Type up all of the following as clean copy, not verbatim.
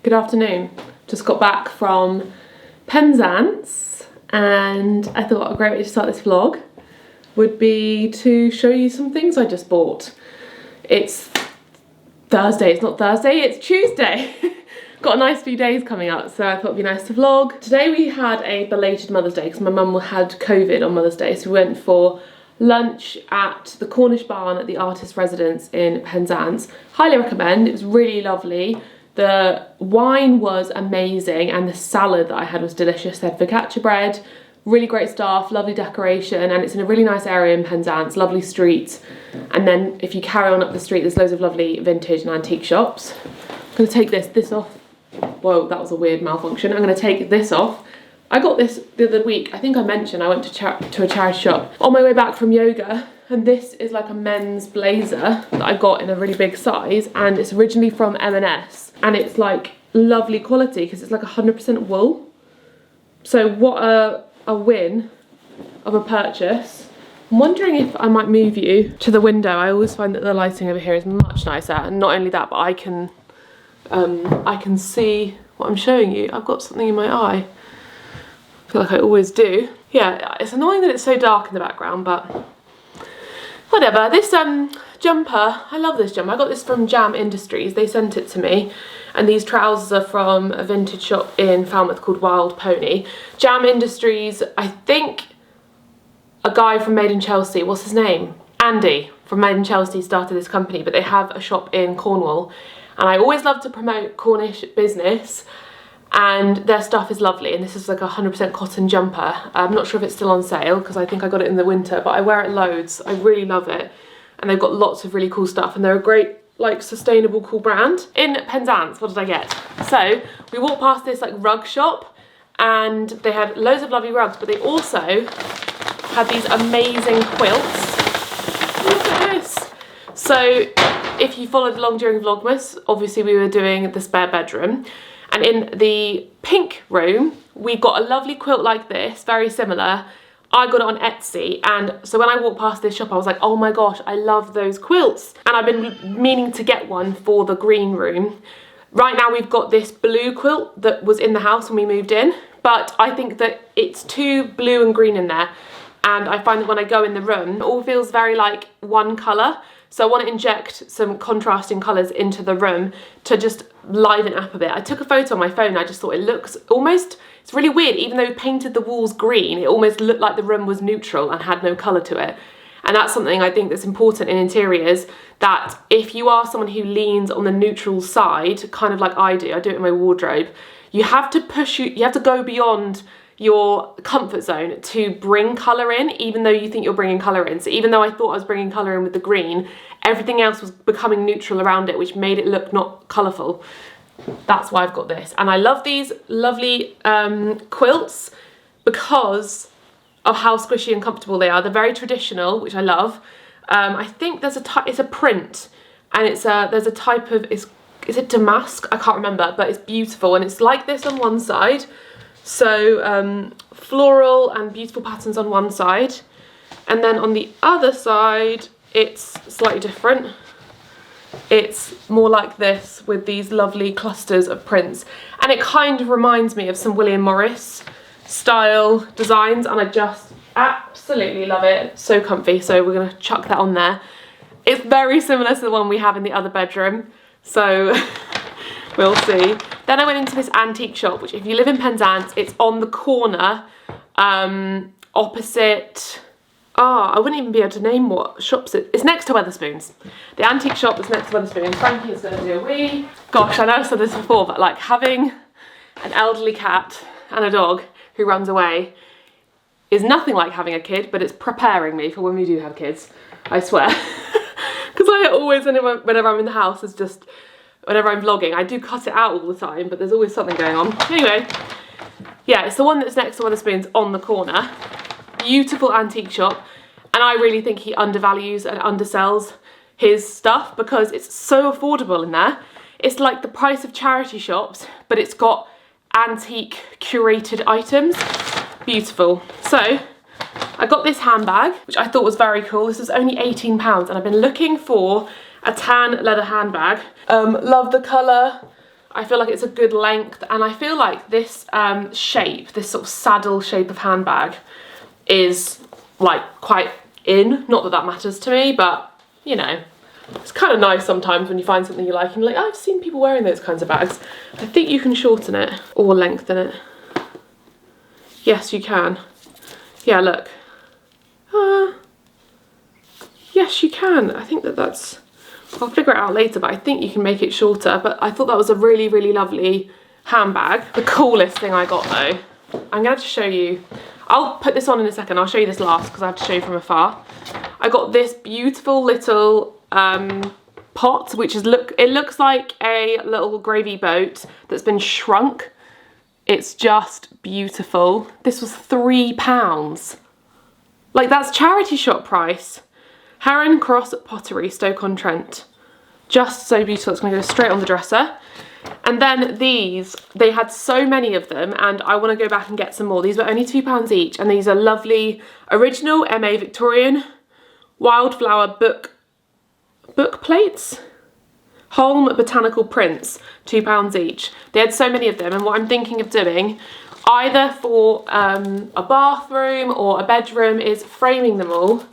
Good afternoon. Just got back from Penzance and I thought a great way to start this vlog would be to show you some things I just bought. It's Thursday, it's not Thursday, it's Tuesday. Got a nice few days coming up, so I thought it'd be nice to vlog. Today we had a belated Mother's Day because my mum had COVID on Mother's Day, so we went for lunch at the Cornish Barn at the artist residence in Penzance. Highly recommend, it was really lovely. The wine was amazing and the salad that I had was delicious. They had focaccia bread, really great staff, lovely decoration, and it's in a really nice area in Penzance, lovely streets. And then if you carry on up the street, there's loads of lovely vintage and antique shops. I'm gonna take this off. Whoa, that was a weird malfunction. I'm gonna take this off. I got this the other week. I think I mentioned I went to a charity shop on my way back from yoga, and this is like a men's blazer that I got in a really big size, and it's originally from M&S, and it's like lovely quality because it's like 100% wool. So what a win of a purchase. I'm wondering if I might move you to the window. I always find that the lighting over here is much nicer, and not only that, but I can see what I'm showing you. I've got something in my eye. I feel like I always do. Yeah, it's annoying that it's so dark in the background, but whatever. This jumper, I love this jumper. I got this from Jam Industries. They sent it to me. And these trousers are from a vintage shop in Falmouth called Wild Pony. Jam Industries, I think a guy from Made in Chelsea, what's his name? Andy from Made in Chelsea started this company, but they have a shop in Cornwall. And I always love to promote Cornish business, and their stuff is lovely. And this is like a 100% cotton jumper. I'm not sure if it's still on sale because I think I got it in the winter, but I wear it loads. I really love it. And they've got lots of really cool stuff, and they're a great, like, sustainable, cool brand. In Penzance, what did I get? So we walked past this like rug shop, and they had loads of lovely rugs, but they also had these amazing quilts. Look at this. So if you followed along during Vlogmas, obviously we were doing the spare bedroom. And in the pink room, we got a lovely quilt like this, very similar. I got it on Etsy, and so when I walked past this shop, I was like, oh my gosh, I love those quilts. And I've been meaning to get one for the green room. Right now we've got this blue quilt that was in the house when we moved in, but I think that it's too blue and green in there. And I find that when I go in the room, it all feels very like one colour. So I want to inject some contrasting colours into the room to just liven it up a bit. I took a photo on my phone, I just thought it looks almost, it's really weird, even though we painted the walls green, it almost looked like the room was neutral and had no colour to it. And that's something I think that's important in interiors, that if you are someone who leans on the neutral side, kind of like I do it in my wardrobe, you have to you have to go beyond your comfort zone to bring colour in, even though you think you're bringing colour in. So even though I thought I was bringing colour in with the green, everything else was becoming neutral around it, which made it look not colourful. That's why I've got this. And I love these lovely quilts because of how squishy and comfortable they are. They're very traditional, which I love. I think there's it's a print, and there's a type of, is it damask? I can't remember, but it's beautiful, and it's like this on one side. So floral and beautiful patterns on one side, and then on the other side it's slightly different. It's more like this with these lovely clusters of prints, and it kind of reminds me of some William Morris style designs, and I just absolutely love it. So comfy, so we're gonna chuck that on there. It's very similar to the one we have in the other bedroom, so we'll see. Then I went into this antique shop, which if you live in Penzance, it's on the corner opposite, I wouldn't even be able to name what shops it's next to Wetherspoons. The antique shop that's next to Wetherspoons. Frankie is going to do a wee. Gosh, I know I've said this before, but like having an elderly cat and a dog who runs away is nothing like having a kid, but it's preparing me for when we do have kids, I swear. Because I always, whenever I'm in the house, it's just, whenever I'm vlogging, I do cut it out all the time, but there's always something going on. Anyway, yeah, it's the one that's next to Wetherspoons on the corner. Beautiful antique shop, and I really think he undervalues and undersells his stuff because it's so affordable in there. It's like the price of charity shops, but it's got antique curated items. Beautiful. So I got this handbag, which I thought was very cool. This was only £18, and I've been looking for a tan leather handbag. Love the colour. I feel like it's a good length, and I feel like this shape, this sort of saddle shape of handbag is like quite in. Not that that matters to me, but you know, it's kind of nice sometimes when you find something you like and you're like, oh, I've seen people wearing those kinds of bags. I think you can shorten it or lengthen it. Yes, you can. Yeah, look. Yes, you can. I think that's, I'll figure it out later, but I think you can make it shorter. But I thought that was a really, really lovely handbag. The coolest thing I got though, I'm going to show you. I'll put this on in a second. I'll show you this last because I have to show you from afar. I got this beautiful little pot, which is, it looks like a little gravy boat that's been shrunk. It's just beautiful. This was £3. Like, that's charity shop price. Heron Cross Pottery, Stoke-on-Trent. Just so beautiful. It's going to go straight on the dresser. And then these, they had so many of them, and I want to go back and get some more. These were only £2 each, and these are lovely original MA Victorian wildflower book plates. Holm Botanical Prints, £2 each. They had so many of them, and what I'm thinking of doing, either for a bathroom or a bedroom, is framing them all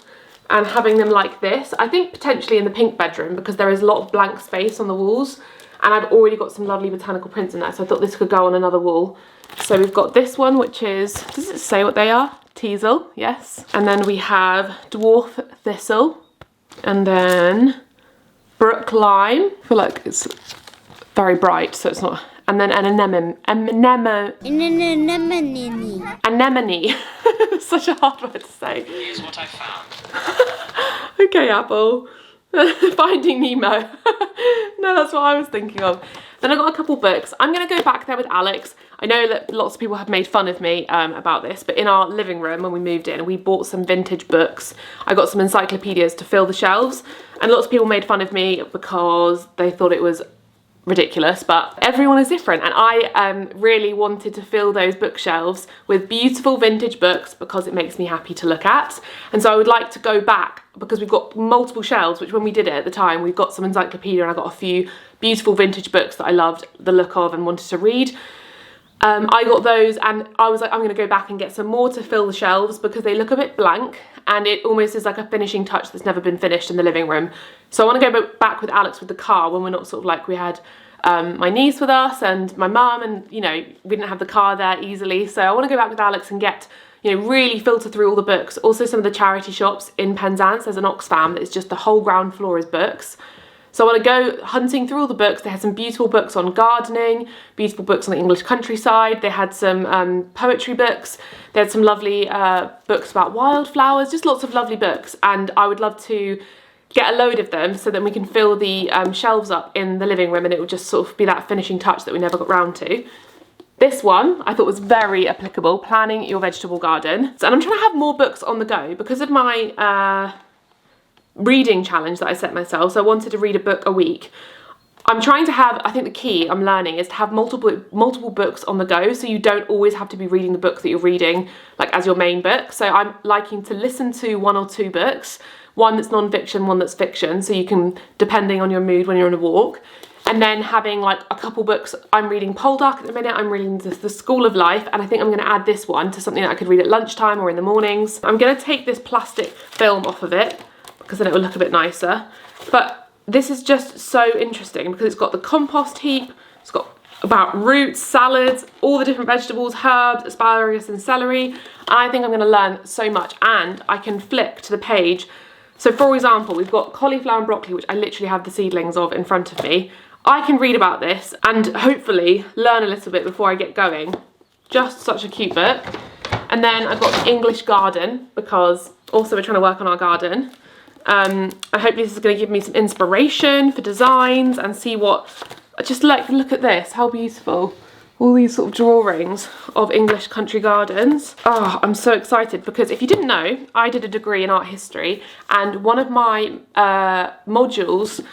and having them like this. I think potentially in the pink bedroom, because there is a lot of blank space on the walls, and I've already got some lovely botanical prints in there, so I thought this could go on another wall. So we've got this one, which is, does it say what they are? Teasel, yes. And then we have dwarf thistle, and then brook lime. I feel like it's very bright, so it's not. And then an anemone. Anemone. Such a hard word to say. Here's what I found. Okay, Apple. Finding Nemo. No, that's what I was thinking of. Then I got a couple books. I'm going to go back there with Alex. I know that lots of people have made fun of me about this, but in our living room when we moved in, we bought some vintage books. I got some encyclopedias to fill the shelves, and lots of people made fun of me because they thought it was ridiculous, but everyone is different, and I really wanted to fill those bookshelves with beautiful vintage books because it makes me happy to look at. And so I would like to go back, because we've got multiple shelves, which when we did it at the time, we've got some encyclopedia, and I got a few beautiful vintage books that I loved the look of and wanted to read. I got those, and I was like, I'm going to go back and get some more to fill the shelves because they look a bit blank, and it almost is like a finishing touch that's never been finished in the living room. So I want to go back with Alex with the car when we're not sort of like, we had my niece with us and my mum, and you know, we didn't have the car there easily. So I want to go back with Alex and get, you know, really filter through all the books. Also some of the charity shops in Penzance, there's an Oxfam that is just the whole ground floor is books. So I want to go hunting through all the books. They had some beautiful books on gardening, beautiful books on the English countryside. They had some poetry books. They had some lovely books about wildflowers, just lots of lovely books. And I would love to get a load of them so that we can fill the shelves up in the living room, and it would just sort of be that finishing touch that we never got round to. This one I thought was very applicable, planning your vegetable garden. So, and I'm trying to have more books on the go because of my reading challenge that I set myself. So I wanted to read a book a week. I'm trying to have, I think the key I'm learning is to have multiple books on the go, so you don't always have to be reading the book that you're reading like as your main book. So I'm liking to listen to 1 or 2 books, one that's non-fiction, one that's fiction, so you can, depending on your mood when you're on a walk. And then having like a couple books. I'm reading Poldark at the minute, I'm reading The School of Life, and I think I'm going to add this one to something that I could read at lunchtime or in the mornings. I'm going to take this plastic film off of it because then it will look a bit nicer. But this is just so interesting because it's got the compost heap, it's got about roots, salads, all the different vegetables, herbs, asparagus and celery. And I think I'm going to learn so much, and I can flick to the page. So for example, we've got cauliflower and broccoli, which I literally have the seedlings of in front of me. I can read about this and hopefully learn a little bit before I get going. Just such a cute book. And then I've got the English garden, because also we're trying to work on our garden. I hope this is going to give me some inspiration for designs and see what, just like, look at this, how beautiful. All these sort of drawings of English country gardens. Oh, I'm so excited because if you didn't know, I did a degree in art history, and one of my modules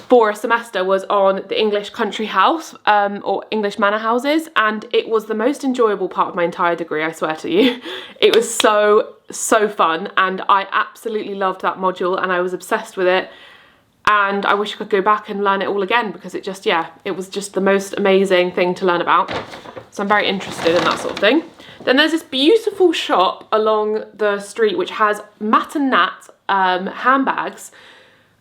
for a semester was on the English country house or English manor houses, and it was the most enjoyable part of my entire degree, I swear to you. It was so fun, and I absolutely loved that module and I was obsessed with it. and I wish I could go back and learn it all again, because it just, yeah, it was just the most amazing thing to learn about. So I'm very interested in that sort of thing. Then there's this beautiful shop along the street which has Matt and Nat handbags,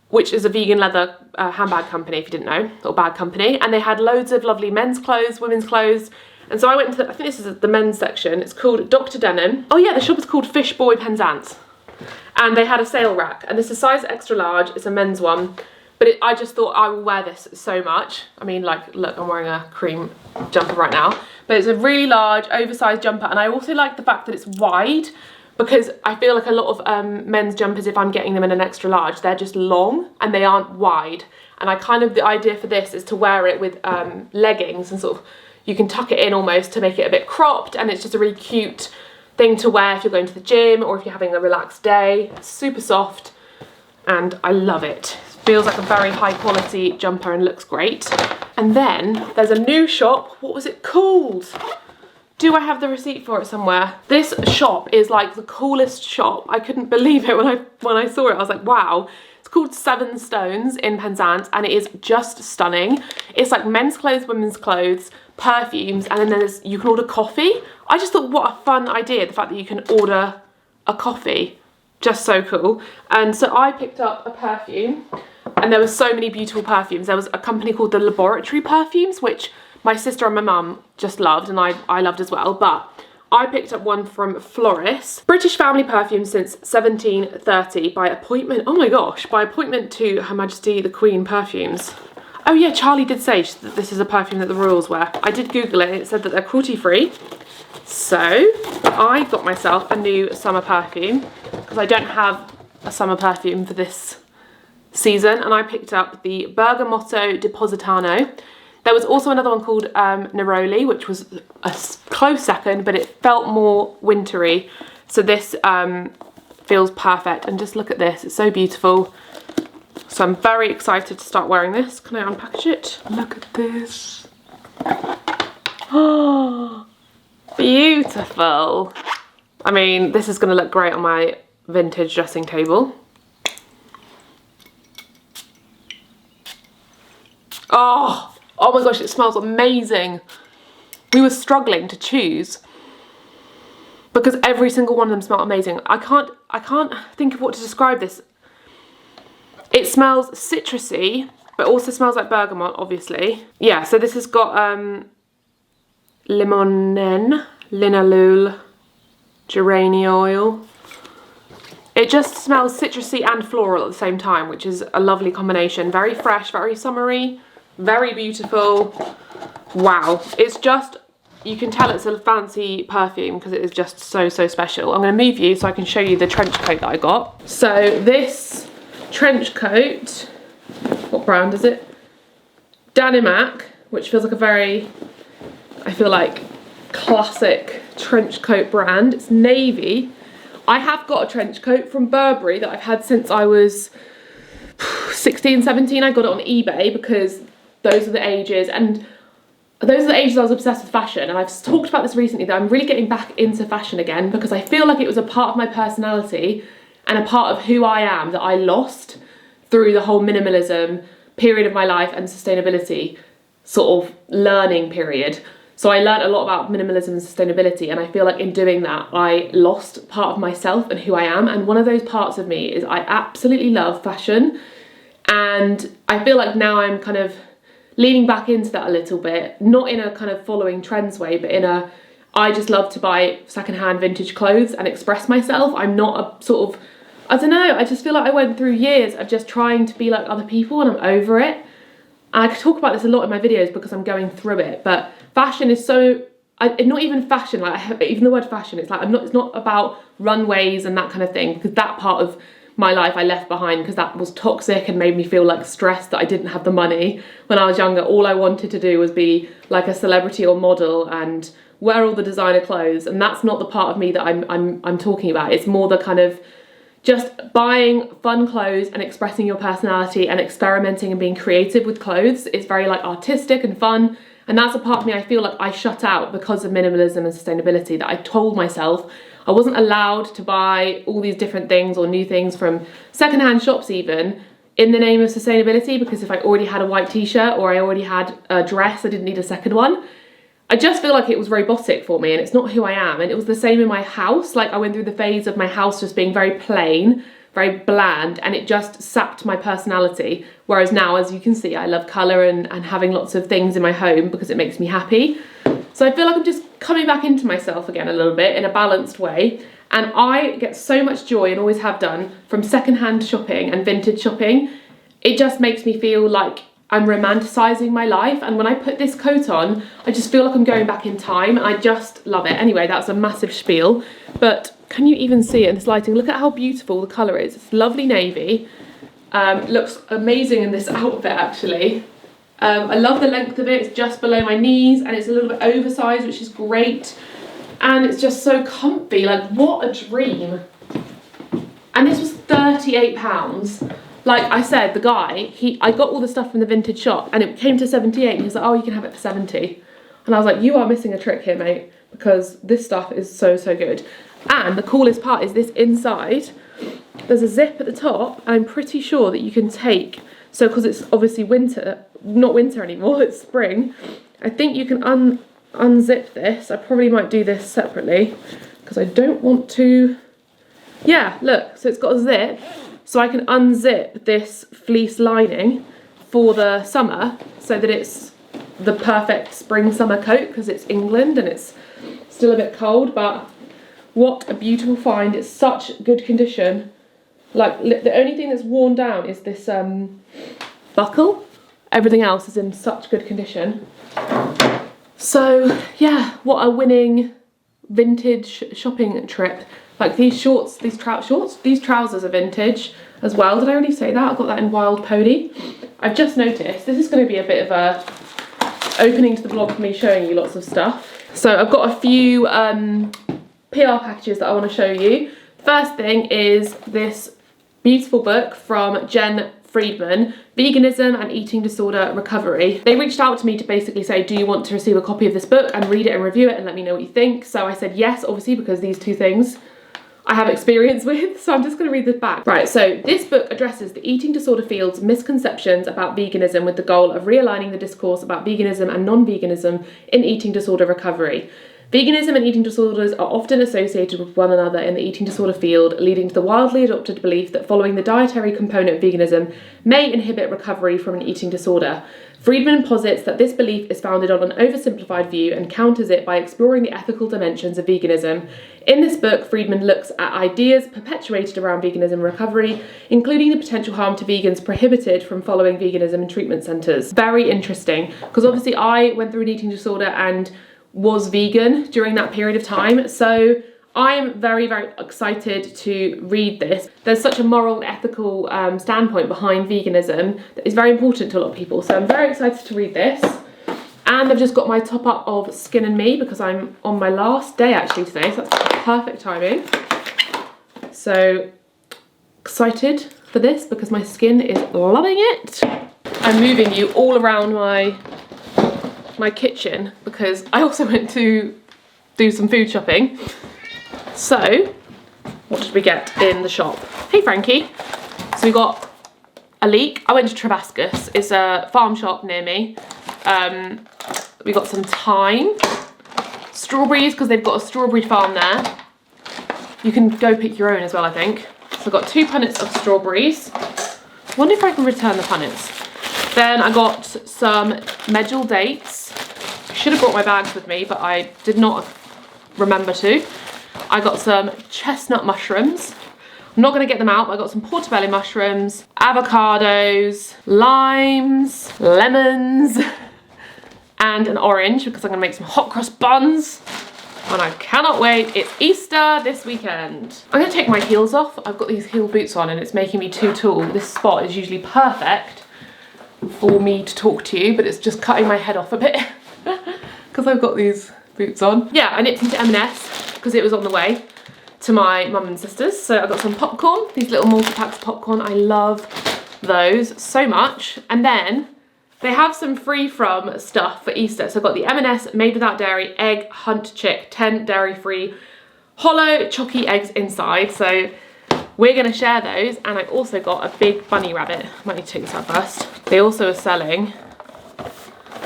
which is a vegan leather handbag company, if you didn't know, or bag company. And they had loads of lovely men's clothes, women's clothes. And so I went to, I think this is the men's section. It's called Dr. Denim. Oh yeah, the shop is called Fish Boy Penzance. And they had a sale rack, and this is size extra large. It's a men's one, but I just thought I will wear this so much. I mean, like, look, I'm wearing a cream jumper right now, but it's a really large, oversized jumper. And I also like the fact that it's wide, because I feel like a lot of men's jumpers, if I'm getting them in an extra large, they're just long and they aren't wide. And I kind of, the idea for this is to wear it with leggings, and sort of, you can tuck it in almost to make it a bit cropped, and it's just a really cute thing to wear if you're going to the gym or if you're having a relaxed day. It's super soft and I love it. It feels like a very high quality jumper and looks great. And then there's a new shop. What was it called? Do I have the receipt for it somewhere? This shop is like the coolest shop. I couldn't believe it when I saw it. I was like, wow. It's called Seven Stones in Penzance, and it is just stunning. It's like men's clothes, women's clothes, perfumes, and then you can order coffee. I just thought, what a fun idea, the fact that you can order a coffee. Just so cool. And so I picked up a perfume, and there were so many beautiful perfumes. There was a company called the Laboratory Perfumes, which my sister and my mum just loved, and I loved as well. But I picked up one from Floris. British family perfume since 1730 by appointment. Oh my gosh, by appointment to Her Majesty the Queen Perfumes. Oh yeah, Charlie did say that this is a perfume that the royals wear. I did Google it, and it said that they're cruelty free. So I got myself a new summer perfume, because I don't have a summer perfume for this season, and I picked up the Bergamotto Depositano. There was also another one called Neroli, which was a close second, but it felt more wintry. So this feels perfect, and just look at this, it's so beautiful. So I'm very excited to start wearing this. Can I unpackage it? Look at this. Oh, beautiful. I mean, this is going to look great on my vintage dressing table. Oh my gosh, it smells amazing. We were struggling to choose because every single one of them smelled amazing. I can't think of what to describe this. It smells citrusy, but also smells like bergamot, obviously. Yeah, so this has got limonen, linalool, geranium oil. It just smells citrusy and floral at the same time, which is a lovely combination. Very fresh, very summery, very beautiful. Wow, it's just, you can tell it's a fancy perfume because it is just so, so special. I'm going to move you so I can show you the trench coat that I got. So this trench coat, what brand is it? Danimac, which feels like a very, I feel like, classic trench coat brand. It's navy. I have got a trench coat from Burberry that I've had since I was 16, 17. I got it on eBay because those are the ages, and those are the ages I was obsessed with fashion. And I've talked about this recently, that I'm really getting back into fashion again because I feel like it was a part of my personality and a part of who I am that I lost through the whole minimalism period of my life and sustainability sort of learning period. So I learned a lot about minimalism and sustainability, and I feel like in doing that, I lost part of myself and who I am. And one of those parts of me is I absolutely love fashion. And I feel like now I'm kind of leaning back into that a little bit, not in a kind of following trends way, but in a, I just love to buy secondhand vintage clothes and express myself. I'm not a sort of, I don't know, I just feel like I went through years of just trying to be like other people, and I'm over it. And I could talk about this a lot in my videos because I'm going through it, but fashion is so, not even fashion, like even the word fashion, it's like, it's not about runways and that kind of thing, because that part of my life I left behind because that was toxic and made me feel like stressed that I didn't have the money. When I was younger, all I wanted to do was be like a celebrity or model and wear all the designer clothes, and that's not the part of me that I'm talking about. It's more the kind of just buying fun clothes and expressing your personality and experimenting and being creative with clothes. It's very like artistic and fun. And that's a part of me I feel like I shut out because of minimalism and sustainability, that I told myself I wasn't allowed to buy all these different things or new things from secondhand shops even, in the name of sustainability, because if I already had a white t-shirt or I already had a dress, I didn't need a second one. I just feel like it was robotic for me, and it's not who I am. And it was the same in my house. Like, I went through the phase of my house just being very plain, very bland, and it just sapped my personality. Whereas now, as you can see, I love colour and having lots of things in my home because it makes me happy. So I feel like I'm just coming back into myself again a little bit in a balanced way. And I get so much joy, and always have done, from secondhand shopping and vintage shopping. It just makes me feel like I'm romanticising my life. And when I put this coat on, I just feel like I'm going back in time, and I just love it. Anyway, that's a massive spiel. But can you even see it in this lighting? Look at how beautiful the colour is. It's lovely navy. Looks amazing in this outfit, actually. I love the length of it. It's just below my knees, and it's a little bit oversized, which is great. And it's just so comfy. Like, what a dream. And this was £38. Like I said, the guy, I got all the stuff from the vintage shop, and it came to 78, and he was like, oh, you can have it for 70. And I was like, you are missing a trick here, mate, because this stuff is so, so good. And the coolest part is this inside. There's a zip at the top, and I'm pretty sure that you can take, so because it's obviously winter, not winter anymore, it's spring, I think you can unzip this. I probably might do this separately because I don't want to. Yeah, look, so it's got a zip, so I can unzip this fleece lining for the summer so that it's the perfect spring summer coat, because it's England and it's still a bit cold. But what a beautiful find. It's such good condition. Like, the only thing that's worn down is this buckle. Everything else is in such good condition. So yeah, what a winning vintage shopping trip. Like, these shorts, these trousers are vintage as well. Did I already say that? I got that in Wild Pony. I've just noticed this is going to be a bit of a opening to the vlog for me, showing you lots of stuff. So I've got a few PR packages that I want to show you. First thing is this beautiful book from Jen Friedman, Veganism and Eating Disorder Recovery. They reached out to me to basically say, do you want to receive a copy of this book and read it and review it and let me know what you think? So I said yes, obviously, because these two things I have experience with. So I'm just going to read this back. Right, so this book addresses the eating disorder field's misconceptions about veganism with the goal of realigning the discourse about veganism and non-veganism in eating disorder recovery. Veganism and eating disorders are often associated with one another in the eating disorder field, leading to the wildly adopted belief that following the dietary component of veganism may inhibit recovery from an eating disorder. Friedman posits that this belief is founded on an oversimplified view and counters it by exploring the ethical dimensions of veganism. In this book, Friedman looks at ideas perpetuated around veganism recovery, including the potential harm to vegans prohibited from following veganism in treatment centres. Very interesting, because obviously I went through an eating disorder and was vegan during that period of time, so I'm very, very excited to read this. There's such a moral and ethical standpoint behind veganism that is very important to a lot of people, so I'm very excited to read this. And I've just got my top up of Skin and Me because I'm on my last day actually today, so that's perfect timing. So excited for this because my skin is loving it. I'm moving you all around my kitchen because I also went to do some food shopping. So what did we get in the shop? Hey Frankie. So we got a leek. I went to Trebascus. It's a farm shop near me. We got some thyme, strawberries because they've got a strawberry farm there. You can go pick your own as well, I think. So I got 2 punnets of strawberries. Wonder if I can return the punnets. Then I got some medjool dates. I should have brought my bags with me, but I did not remember to. I got some chestnut mushrooms. I'm not going to get them out, but I got some portobello mushrooms, avocados, limes, lemons, and an orange because I'm going to make some hot cross buns. And I cannot wait. It's Easter this weekend. I'm going to take my heels off. I've got these heel boots on and it's making me too tall. This spot is usually perfect for me to talk to you, but it's just cutting my head off a bit because I've got these boots on. Yeah, I nipped into M&S because it was on the way to my mum and sister's. So I got some popcorn, these little multi-packs of popcorn. I love those so much. And then they have some free from stuff for Easter. So I've got the M&S made without dairy egg hunt chick, 10 dairy free hollow chalky eggs inside. So we're going to share those. And I also got a big bunny rabbit. Might need to take this out first. They also are selling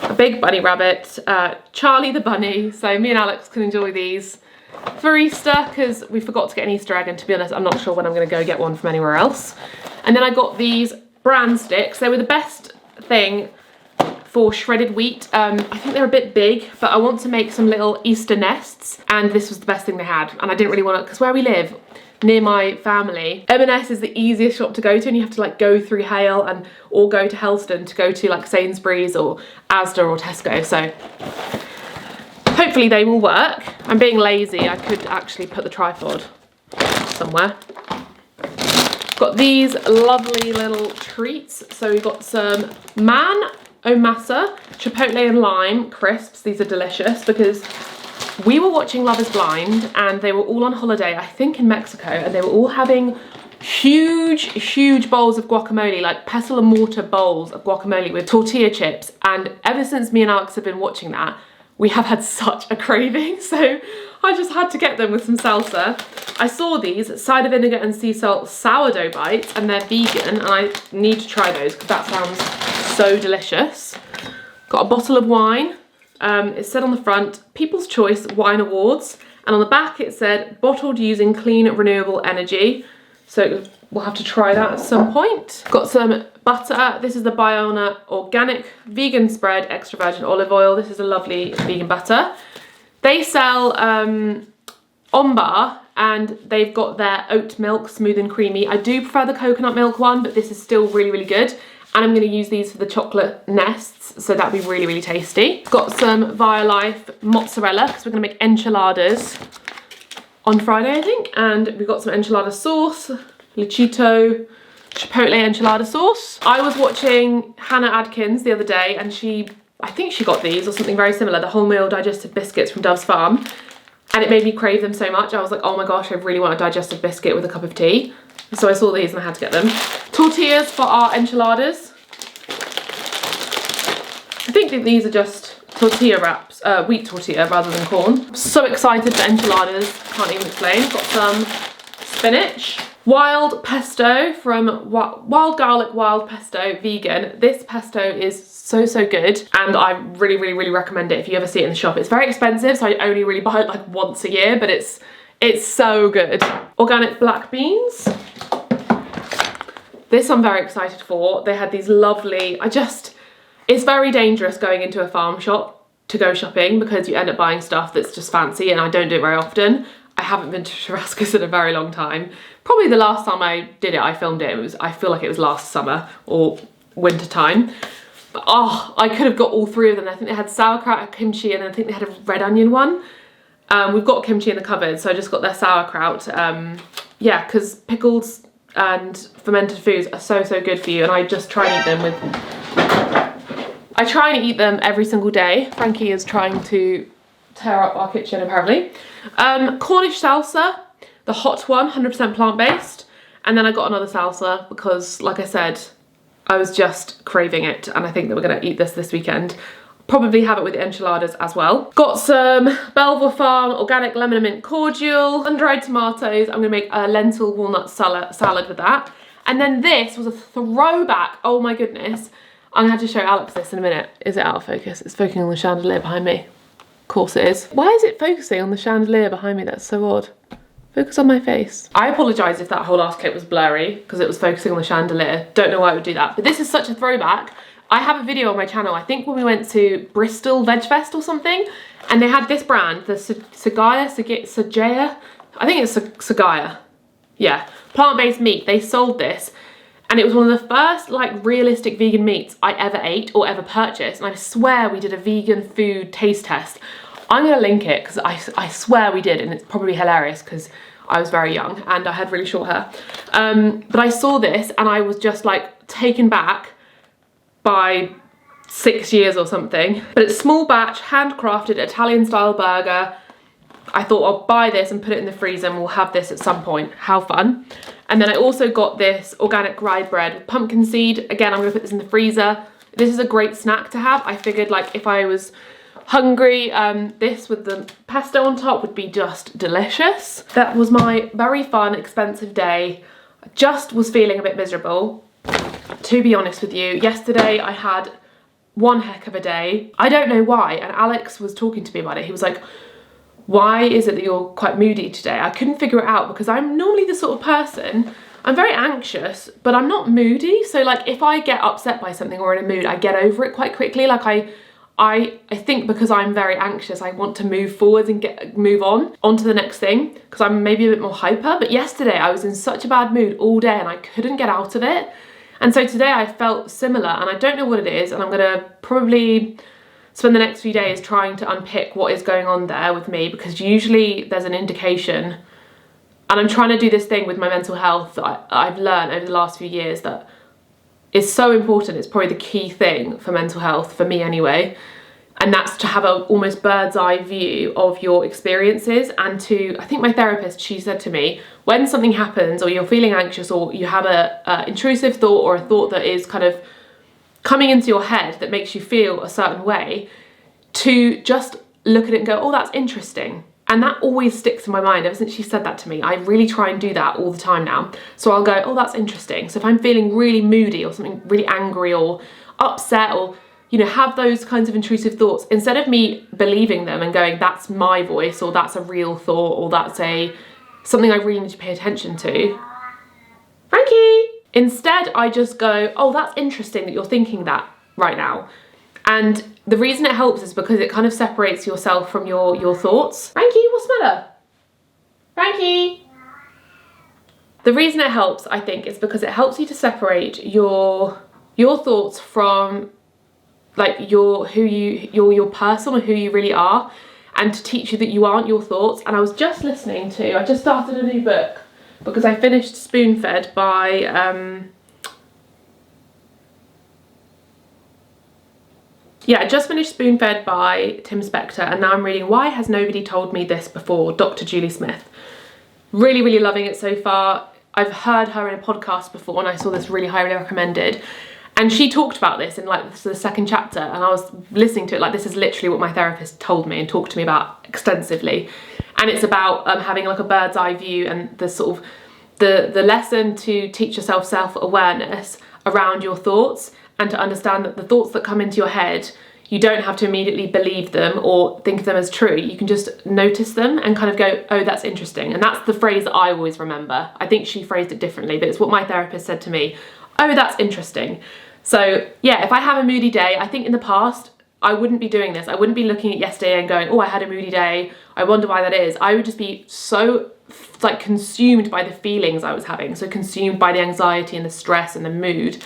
a big bunny rabbit, Charlie the bunny. So me and Alex can enjoy these for Easter, because we forgot to get an Easter egg, and to be honest, I'm not sure when I'm going to go get one from anywhere else. And then I got these bran sticks. They were the best thing for shredded wheat. I think they're a bit big, but I want to make some little Easter nests, and this was the best thing they had. And I didn't really want to, because where we live, near my family, M&S is the easiest shop to go to, and you have to like go through Hale and or go to Helston to go to like Sainsbury's or Asda or Tesco. So hopefully they will work. I'm being lazy. I could actually put the tripod somewhere. Got these lovely little treats. So we've got some man o masa chipotle and lime crisps. These are delicious because we were watching Love is Blind and they were all on holiday, I think in Mexico, and they were all having huge bowls of guacamole, like pestle and mortar bowls of guacamole with tortilla chips. And ever since me and Alex have been watching that, we have had such a craving, so I just had to get them with some salsa. I saw these cider vinegar and sea salt sourdough bites, and they're vegan, and I need to try those because that sounds so delicious. Got a bottle of wine. It said on the front, People's Choice Wine Awards, and on the back it said, bottled using clean renewable energy. So we'll have to try that at some point. Got some butter. This is the Biona Organic Vegan Spread Extra Virgin Olive Oil. This is a lovely vegan butter. They sell Ombar, and they've got their oat milk, smooth and creamy. I do prefer the coconut milk one, but this is still really good. And I'm going to use these for the chocolate nests, so that'll be really tasty. Got some Violife mozzarella, because we're going to make enchiladas on Friday, I think. And we've got some enchilada sauce, Lechito chipotle enchilada sauce. I was watching Hannah Adkins the other day, and I think she got these or something very similar, the wholemeal digestive biscuits from Dove's Farm. And it made me crave them so much. I was like, oh my gosh, I really want a digestive biscuit with a cup of tea. So I saw these and I had to get them. Tortillas for our enchiladas. I think that these are just tortilla wraps, wheat tortilla rather than corn. I'm so excited for enchiladas, can't even explain. Got some spinach. Wild pesto from Wild Garlic Wild Pesto Vegan. This pesto is so good, and I really recommend it if you ever see it in the shop. It's very expensive, so I only really buy it like once a year, but it's so good. Organic black beans. This I'm very excited for. They had these lovely, it's very dangerous going into a farm shop to go shopping because you end up buying stuff that's just fancy, and I don't do it very often. I haven't been to Sharascus in a very long time. Probably the last time I did it, I filmed it, I feel like it was last summer or winter time. But oh, I could have got all three of them. I think they had sauerkraut, kimchi, and I think they had a red onion one. We've got kimchi in the cupboard, so I just got their sauerkraut. Yeah, because pickles and fermented foods are so good for you, and I just try and eat them I try and eat them every single day. Frankie is trying to tear up our kitchen apparently. Cornish salsa, the hot one, 100% plant-based. And then I got another salsa because, like I said, I was just craving it, and I think that we're gonna eat this weekend. Probably have it with the enchiladas as well. Got some Belvoir Farm organic lemon and mint cordial, sun-dried tomatoes. I'm gonna make a lentil walnut salad with that. And then this was a throwback, oh my goodness. I'm gonna have to show Alex this in a minute. Is it out of focus? It's focusing on the chandelier behind me. Of course it is. Why is it focusing on the chandelier behind me? That's so odd. Focus on my face. I apologise if that whole last clip was blurry because it was focusing on the chandelier. Don't know why it would do that, but this is such a throwback. I have a video on my channel, I think when we went to Bristol Veg Fest or something, and they had this brand, the Sagaya, I think it's Sagaya. Yeah, plant-based meat. They sold this, and it was one of the first like realistic vegan meats I ever ate or ever purchased, and I swear we did a vegan food taste test. I'm gonna link it because I swear we did, and it's probably hilarious because I was very young and I had really short hair. But I saw this and I was just like taken back by 6 years or something. But it's small batch, handcrafted Italian style burger. I thought I'll buy this and put it in the freezer and we'll have this at some point. How fun. And then I also got this organic rye bread with pumpkin seed. Again, I'm gonna put this in the freezer. This is a great snack to have. I figured like if I was hungry, this with the pesto on top would be just delicious. That was my very fun, expensive day I just was feeling a bit miserable, to be honest with you. Yesterday I had one heck of a day. I don't know why, and Alex was talking to me about it. He was like, why is it that you're quite moody today? I couldn't figure it out because I'm normally the sort of person, I'm very anxious, but I'm not moody. So like if I get upset by something or in a mood, I get over it quite quickly. Like I think because I'm very anxious, I want to move forwards and move on to the next thing because I'm maybe a bit more hyper. But yesterday I was in such a bad mood all day and I couldn't get out of it. And so today I felt similar, and I don't know what it is, and I'm gonna probably spend the next few days trying to unpick what is going on there with me, because usually there's an indication. And I'm trying to do this thing with my mental health that I've learned over the last few years that is so important. It's probably the key thing for mental health, for me anyway. And that's to have a almost bird's eye view of your experiences. And I think my therapist, she said to me, when something happens or you're feeling anxious or you have a intrusive thought or a thought that is kind of coming into your head that makes you feel a certain way, to just look at it and go, oh, that's interesting. And that always sticks in my mind ever since she said that to me. I really try and do that all the time now. So I'll go, oh, that's interesting. So if I'm feeling really moody or something really angry or upset or, you know, have those kinds of intrusive thoughts, instead of me believing them and going, that's my voice, or that's a real thought, or that's something I really need to pay attention to. Frankie! Instead, I just go, oh, that's interesting that you're thinking that right now. And the reason it helps is because it kind of separates yourself from your thoughts. Frankie, what's the matter? Frankie! The reason it helps, I think, is because it helps you to separate your thoughts from like your person or who you really are, and to teach you that you aren't your thoughts. And I was just I just started a new book because I finished Spoon-Fed by I just finished Spoon-Fed by Tim Spector, and now I'm reading Why Has Nobody Told Me This Before, Dr. Julie Smith. Really, really loving it so far. I've heard her in a podcast before and I saw this really highly recommended. And she talked about this in like the second chapter, and I was listening to it like this is literally what my therapist told me and talked to me about extensively. And it's about having like a bird's eye view and the sort of the lesson to teach yourself self-awareness around your thoughts, and to understand that the thoughts that come into your head, you don't have to immediately believe them or think of them as true. You can just notice them and kind of go, oh, that's interesting. And that's the phrase that I always remember. I think she phrased it differently, but it's what my therapist said to me. Oh, that's interesting. So yeah, if I have a moody day, I think in the past, I wouldn't be doing this. I wouldn't be looking at yesterday and going, oh, I had a moody day. I wonder why that is. I would just be so like consumed by the feelings I was having. So consumed by the anxiety and the stress and the mood,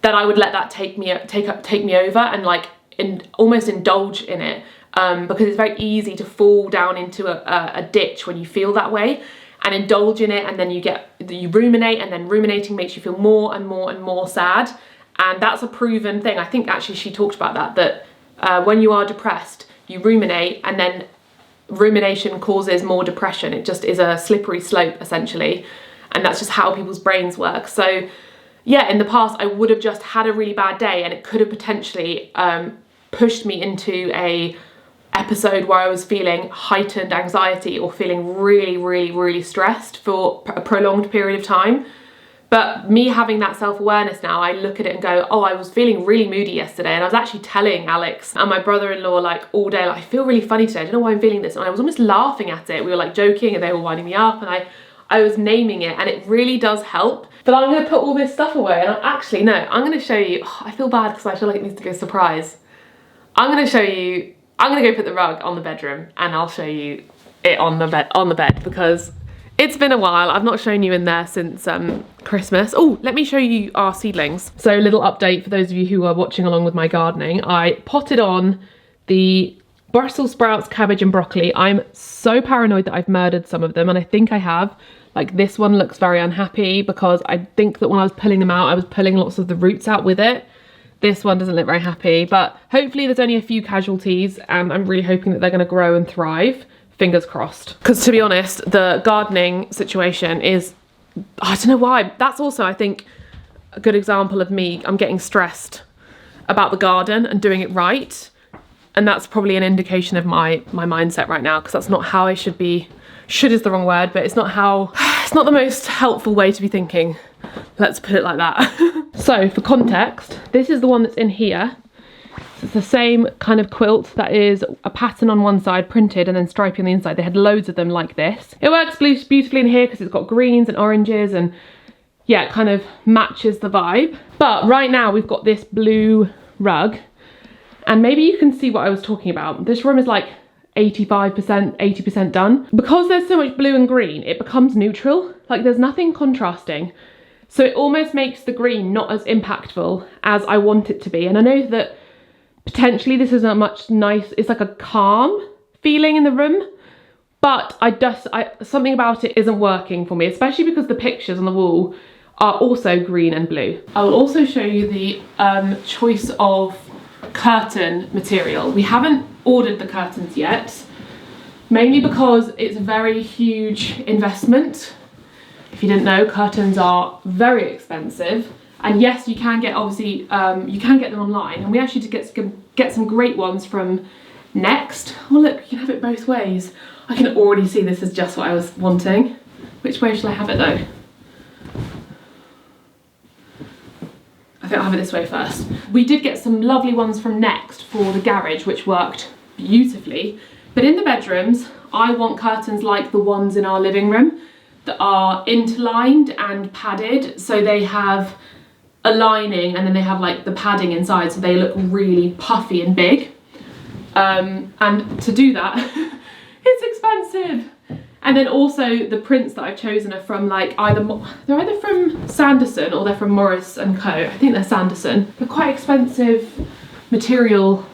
that I would let that take me over and like almost indulge in it. Because it's very easy to fall down into a ditch when you feel that way and indulge in it. And then you ruminate, and then ruminating makes you feel more and more and more sad. And that's a proven thing. I think actually she talked about that when you are depressed, you ruminate, and then rumination causes more depression. It just is a slippery slope, essentially. And that's just how people's brains work. So yeah, in the past, I would have just had a really bad day, and it could have potentially pushed me into a episode where I was feeling heightened anxiety or feeling really, really, really stressed for a prolonged period of time. But me having that self-awareness now, I look at it and go, oh, I was feeling really moody yesterday. And I was actually telling Alex and my brother-in-law like all day, like, I feel really funny today. I don't know why I'm feeling this. And I was almost laughing at it. We were like joking and they were winding me up, and I was naming it, and it really does help. But I'm going to put all this stuff away, and I'm going to show you. Oh, I feel bad because I feel like it needs to be a surprise. I'm going to show you. I'm going to go put the rug on the bedroom, and I'll show you it on the bed because it's been a while. I've not shown you in there since Christmas. Oh, let me show you our seedlings. So a little update for those of you who are watching along with my gardening. I potted on the Brussels sprouts, cabbage and broccoli. I'm so paranoid that I've murdered some of them, and I think I have. Like this one looks very unhappy because I think that when I was pulling them out, I was pulling lots of the roots out with it. This one doesn't look very happy, but hopefully there's only a few casualties, and I'm really hoping that they're going to grow and thrive. Fingers crossed. Because to be honest, the gardening situation is, I don't know why. That's also, I think, a good example of me. I'm getting stressed about the garden and doing it right. And that's probably an indication of my mindset right now, because that's not how I should be should is the wrong word, but it's not the most helpful way to be thinking. Let's put it like that. So for context, this is the one that's in here. So it's the same kind of quilt that is a pattern on one side printed and then stripy on the inside. They had loads of them like this. It works beautifully in here because it's got greens and oranges and yeah, it kind of matches the vibe. But right now we've got this blue rug and maybe you can see what I was talking about. This room is like 85%, 80% done. Because there's so much blue and green, it becomes neutral. Like there's nothing contrasting. So it almost makes the green not as impactful as I want it to be. And I know that potentially this isn't much nice, it's like a calm feeling in the room, but something about it isn't working for me, especially because the pictures on the wall are also green and blue. I will also show you the choice of curtain material. We haven't ordered the curtains yet, mainly because it's a very huge investment. If you didn't know, curtains are very expensive. And yes, you can get, obviously, you can get them online. And we actually did get some great ones from Next. Oh look, you can have it both ways. I can already see this is just what I was wanting. Which way shall I have it though? I think I'll have it this way first. We did get some lovely ones from Next for the garage, which worked beautifully. But in the bedrooms, I want curtains like the ones in our living room that are interlined and padded. So they have a lining and then they have like the padding inside, so they look really puffy and big. And to do that, it's expensive. And then also the prints that I've chosen are from like they're either from Sanderson or they're from Morris and Co. I think they're Sanderson. They're quite expensive materials,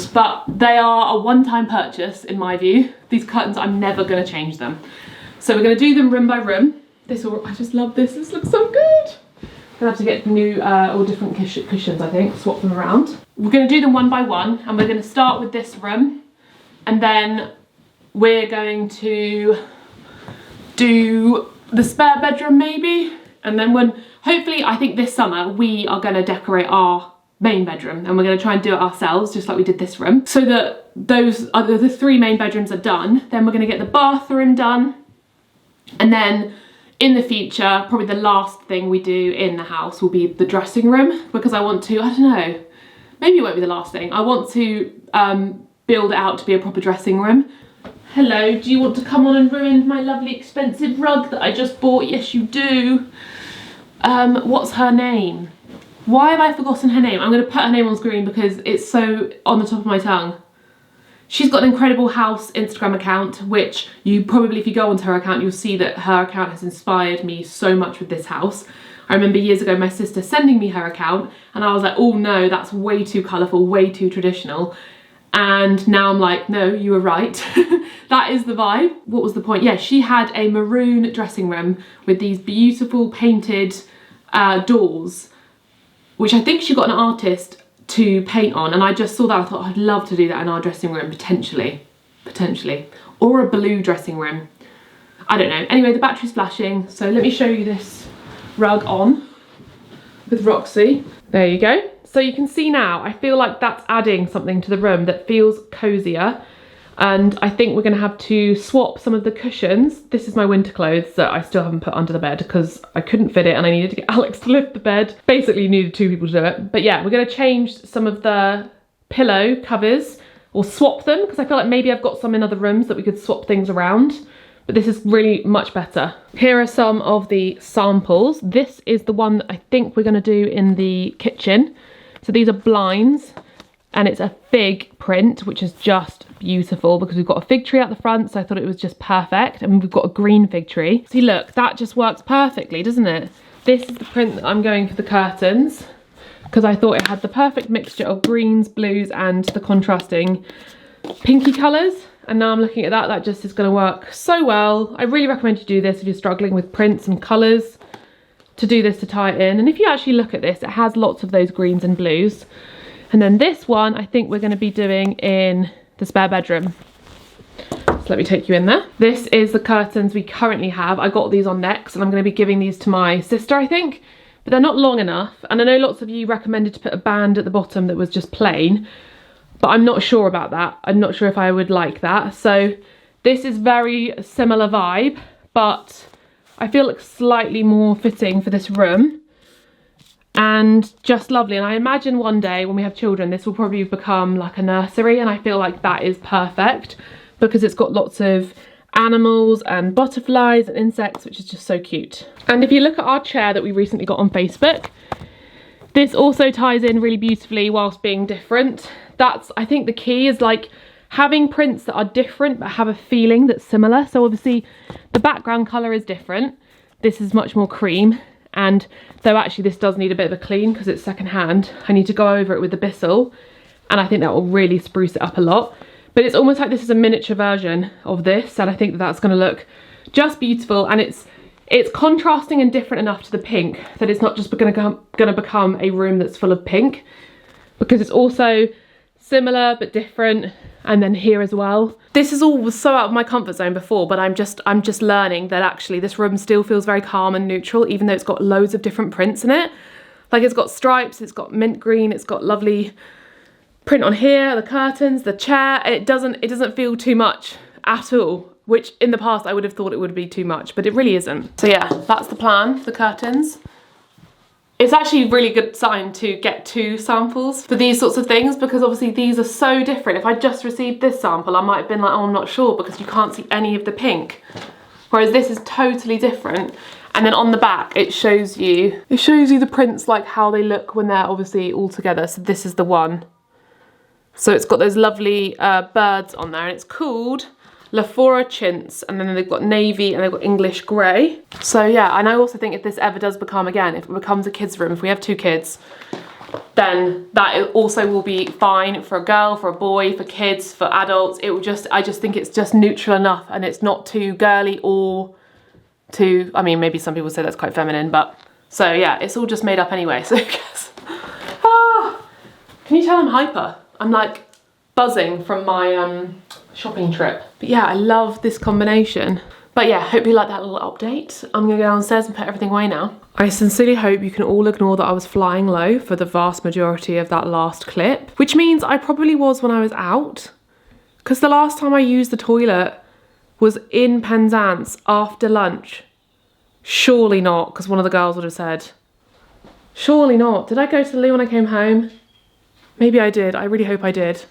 but they are a one-time purchase in my view. These curtains, I'm never gonna change them. So we're gonna do them room by room. I just love this, this looks so good. Gonna have to get new or different cushions, I think, swap them around. We're gonna do them one by one, and we're gonna start with this room, and then we're going to do the spare bedroom maybe, and then hopefully I think this summer we are gonna decorate our main bedroom, and we're gonna try and do it ourselves, just like we did this room, so that the 3 main bedrooms are done. Then we're gonna get the bathroom done, and then in the future, probably the last thing we do in the house will be the dressing room, because I want to, I don't know, maybe it won't be the last thing. I want to build it out to be a proper dressing room. Hello, do you want to come on and ruin my lovely expensive rug that I just bought? Yes, you do. What's her name? Why have I forgotten her name? I'm gonna put her name on screen because it's so on the top of my tongue. She's got an incredible house Instagram account, which you probably, if you go onto her account, you'll see that her account has inspired me so much with this house. I remember years ago my sister sending me her account and I was like, oh no, that's way too colourful, way too traditional. And now I'm like, no, you were right. That is the vibe. What was the point? Yeah, she had a maroon dressing room with these beautiful painted doors, which I think she got an artist to paint on, and I just saw that. I thought I'd love to do that in our dressing room, potentially, or a blue dressing room. I don't know. Anyway, the battery's flashing, so let me show you this rug on with Roxy. There you go. So you can see now, I feel like that's adding something to the room that feels cozier. And I think we're gonna have to swap some of the cushions. This is my winter clothes that I still haven't put under the bed because I couldn't fit it and I needed to get Alex to lift the bed. Basically needed 2 people to do it. But yeah, we're gonna change some of the pillow covers or swap them, because I feel like maybe I've got some in other rooms that we could swap things around. But this is really much better. Here are some of the samples. This is the one that I think we're gonna do in the kitchen. So these are blinds. And it's a fig print, which is just beautiful because we've got a fig tree at the front, so I thought it was just perfect. And we've got a green fig tree. See, look, that just works perfectly, doesn't it? This is the print that I'm going for the curtains because I thought it had the perfect mixture of greens, blues, and the contrasting pinky colours. And now I'm looking at that, that just is going to work so well. I really recommend you do this if you're struggling with prints and colours, to do this to tie it in. And if you actually look at this, it has lots of those greens and blues. And then this one, I think we're going to be doing in the spare bedroom. So let me take you in there. This is the curtains we currently have. I got these on Next and I'm going to be giving these to my sister, I think. But they're not long enough. And I know lots of you recommended to put a band at the bottom that was just plain. But I'm not sure about that. I'm not sure if I would like that. So This is very similar vibe, but I feel like slightly more fitting for this room. And just lovely. And I imagine one day when we have children, this will probably become like a nursery, and I feel like that is perfect because it's got lots of animals and butterflies and insects, which is just so cute. And if you look at our chair that we recently got on Facebook, this also ties in really beautifully whilst being different. That's, I think the key is like having prints that are different but have a feeling that's similar. So obviously the background colour is different. This is much more cream. And though actually this does need a bit of a clean because it's second hand, I need to go over it with the Bissell, and I think that will really spruce it up a lot. But it's almost like this is a miniature version of this, and I think that that's going to look just beautiful. And it's contrasting and different enough to the pink that it's not just going to become a room that's full of pink, because it's also similar but different. And then here as well. This is all so out of my comfort zone before, but I'm just learning that actually this room still feels very calm and neutral, even though it's got loads of different prints in it. Like it's got stripes, it's got mint green, it's got lovely print on here, the curtains, the chair. It doesn't feel too much at all, which in the past I would have thought it would be too much, but it really isn't. So yeah, that's the plan, the curtains. It's actually a really good sign to get 2 samples for these sorts of things, because obviously these are so different. If I just received this sample, I might have been like, oh, I'm not sure, because you can't see any of the pink. Whereas this is totally different. And then on the back, it shows you the prints, like how they look when they're obviously all together. So this is the one. So it's got those lovely birds on there, and it's called Lafora Chintz, and then they've got navy and they've got English grey. So yeah, and I also think if this ever does become, again, if it becomes a kids' room, if we have 2 kids, then that also will be fine for a girl, for a boy, for kids, for adults. It will just, I just think it's just neutral enough, and it's not too girly or too, I mean, maybe some people say that's quite feminine, but so yeah, it's all just made up anyway. So I guess, can you tell I'm hyper? I'm like buzzing from my shopping trip. But yeah, I love this combination. But yeah, hope you like that little update. I'm gonna go downstairs and put everything away now. I sincerely hope you can all ignore that I was flying low for the vast majority of that last clip, which means I probably was when I was out, because the last time I used the toilet was in Penzance after lunch. Surely not, because one of the girls would have said. Surely not. Did I go to the loo when I came home? Maybe I did. I really hope I did.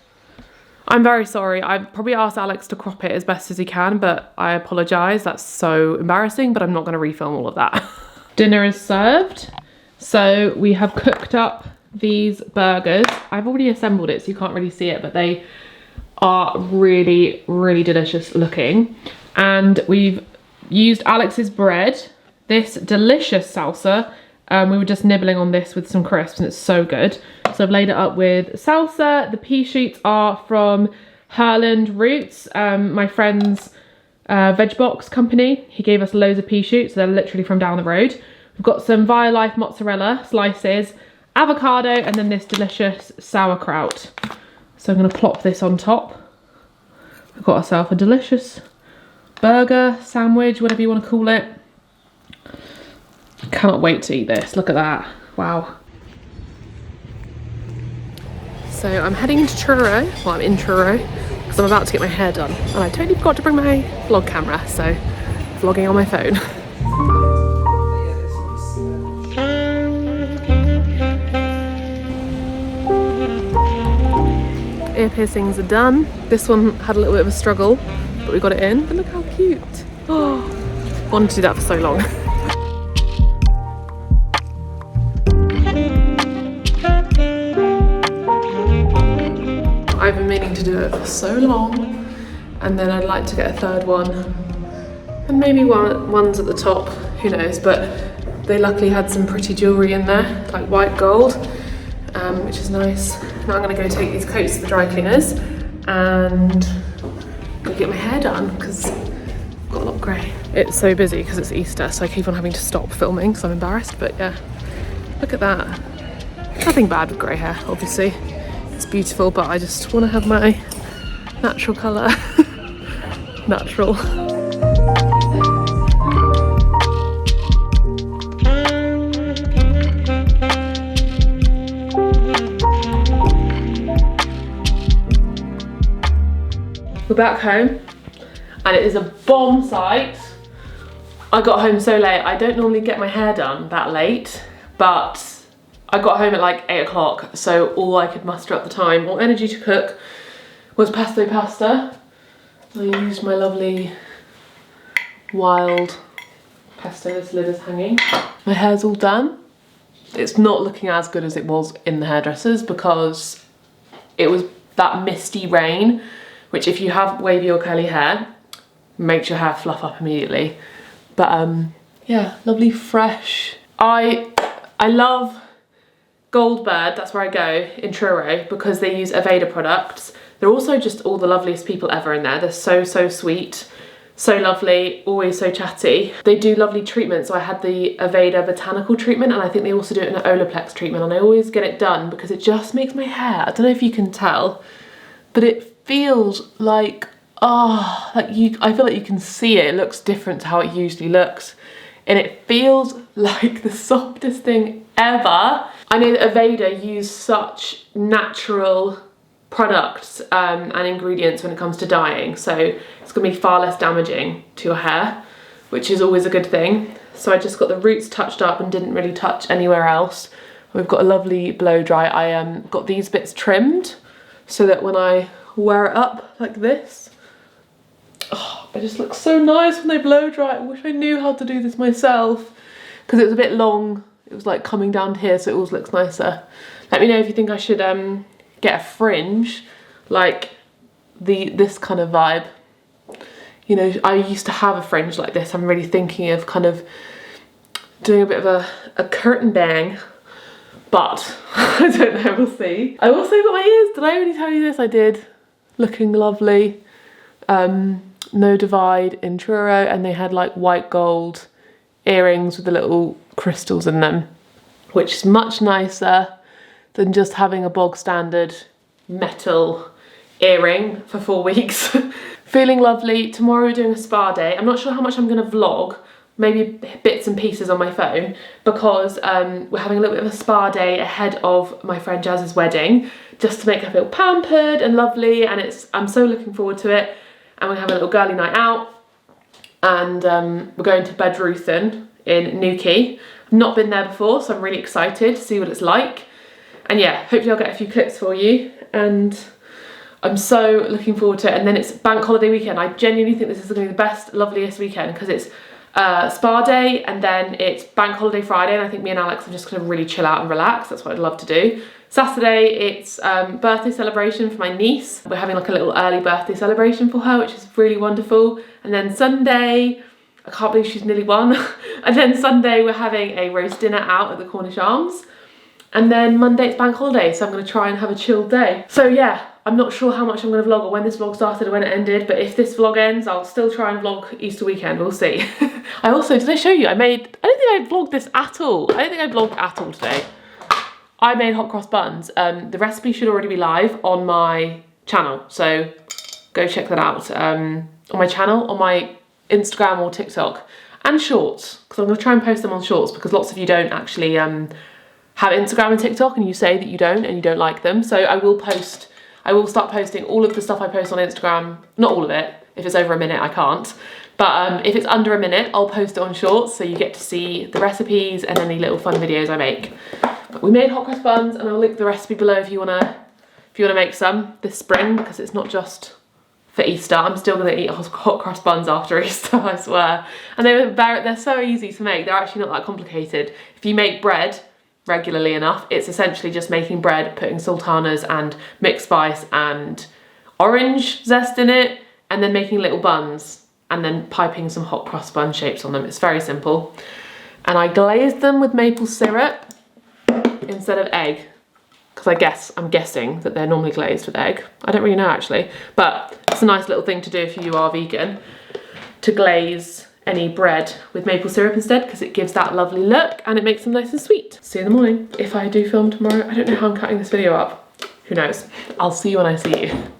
I'm very sorry. I probably asked Alex to crop it as best as he can, but I apologise. That's so embarrassing, but I'm not going to refilm all of that. Dinner is served. So we have cooked up these burgers. I've already assembled it, so you can't really see it, but they are really, really delicious looking. And we've used Alex's bread, this delicious salsa. We were just nibbling on this with some crisps, and it's so good. So I've laid it up with salsa. The pea shoots are from Herland Roots, my friend's veg box company. He gave us loads of pea shoots. They're literally from down the road. We've got some Violife mozzarella slices, avocado, and then this delicious sauerkraut. So I'm going to plop this on top. We've got ourselves a delicious burger, sandwich, whatever you want to call it. Cannot wait to eat this. Look at that. Wow. So I'm heading to Truro. Well, I'm in Truro because I'm about to get my hair done. And I totally forgot to bring my vlog camera, so vlogging on my phone. Ear piercings are done. This one had a little bit of a struggle, but we got it in. But look how cute. Oh, wanted to do that for so long. I've been meaning to do it for so long, and then I'd like to get a third one, and maybe one's at the top, who knows, but they luckily had some pretty jewellery in there, like white gold, which is nice. Now I'm going to go take these coats to the dry cleaners and go get my hair done, because I've got a lot of grey. It's so busy because it's Easter, so I keep on having to stop filming, so I'm embarrassed, but yeah, look at that. Nothing bad with grey hair, obviously. It's beautiful, but I just want to have my natural colour. Natural. We're back home. and it is a bomb site. I got home so late. I don't normally get my hair done that late, but I got home at like 8 o'clock, so all I could muster at the time or energy to cook was pesto pasta. I used my lovely wild pesto. This lid is hanging. My hair's all done. It's not looking as good as it was in the hairdressers because it was that misty rain, which if you have wavy or curly hair, makes your hair fluff up immediately. But yeah, lovely fresh. I love Goldbird, that's where I go, in Truro, because they use Aveda products. They're also just all the loveliest people ever in there. They're so, so sweet, so lovely, always so chatty. They do lovely treatments. So I had the Aveda botanical treatment, and I think they also do it in an Olaplex treatment, and I always get it done because it just makes my hair, I don't know if you can tell, but it feels like, I feel like you can see it. It looks different to how it usually looks. And it feels like the softest thing ever. I know that Aveda use such natural products and ingredients when it comes to dyeing, so it's gonna be far less damaging to your hair, which is always a good thing. So I just got the roots touched up and didn't really touch anywhere else. We've got a lovely blow dry. I got these bits trimmed so that when I wear it up like this, it just looks so nice when they blow dry. I wish I knew how to do this myself because it was a bit long. It was like coming down to here, so it always looks nicer. Let me know if you think I should get a fringe, like this kind of vibe. You know, I used to have a fringe like this. I'm really thinking of kind of doing a bit of a curtain bang, but I don't know, we'll see. I also got my ears. Did I already tell you this? I did. Looking lovely. No Divide in Truro, and they had like white gold earrings with the little crystals in them, which is much nicer than just having a bog standard metal earring for 4 weeks. Feeling lovely. Tomorrow we're doing a spa day. I'm not sure how much I'm going to vlog, maybe bits and pieces on my phone, because we're having a little bit of a spa day ahead of my friend Jazz's wedding, just to make her feel pampered and lovely, and I'm so looking forward to it. And we're having a little girly night out, and we're going to Bedruthen in Newquay. I've not been there before, so I'm really excited to see what it's like. And yeah, hopefully I'll get a few clips for you, and I'm so looking forward to it. And then it's bank holiday weekend. I genuinely think this is going to be the best, loveliest weekend, because it's spa day and then it's bank holiday Friday, and I think me and Alex are just going to really chill out and relax. That's what I'd love to do. Saturday, it's birthday celebration for my niece. We're having like a little early birthday celebration for her, which is really wonderful. And then Sunday, I can't believe she's nearly 1. And then Sunday, we're having a roast dinner out at the Cornish Arms. And then Monday, it's bank holiday, so I'm going to try and have a chilled day. So yeah, I'm not sure how much I'm going to vlog or when this vlog started or when it ended, but if this vlog ends, I'll still try and vlog Easter weekend, we'll see. I also, did I show you? I don't think I vlogged this at all. I don't think I vlogged at all today. I made hot cross buns. The recipe should already be live on my channel, so go check that out. On my channel, on my Instagram or TikTok, and Shorts, because I'm going to try and post them on Shorts, because lots of you don't actually have Instagram and TikTok, and you say that you don't and you don't like them. So I will start posting all of the stuff I post on Instagram, not all of it. If it's over a minute, I can't. But if it's under a minute, I'll post it on Shorts, so you get to see the recipes and any little fun videos I make. But we made hot cross buns, and I'll link the recipe below if you wanna make some this spring, because it's not just for Easter. I'm still gonna eat hot cross buns after Easter, I swear. And they're so easy to make. They're actually not that complicated. If you make bread regularly enough, it's essentially just making bread, putting sultanas and mixed spice and orange zest in it, and then making little buns, and then piping some hot cross bun shapes on them. It's very simple. And I glazed them with maple syrup instead of egg, because I'm guessing that they're normally glazed with egg. I don't really know actually, but it's a nice little thing to do if you are vegan, to glaze any bread with maple syrup instead, because it gives that lovely look and it makes them nice and sweet. See you in the morning. If I do film tomorrow, I don't know how I'm cutting this video up. Who knows? I'll see you when I see you.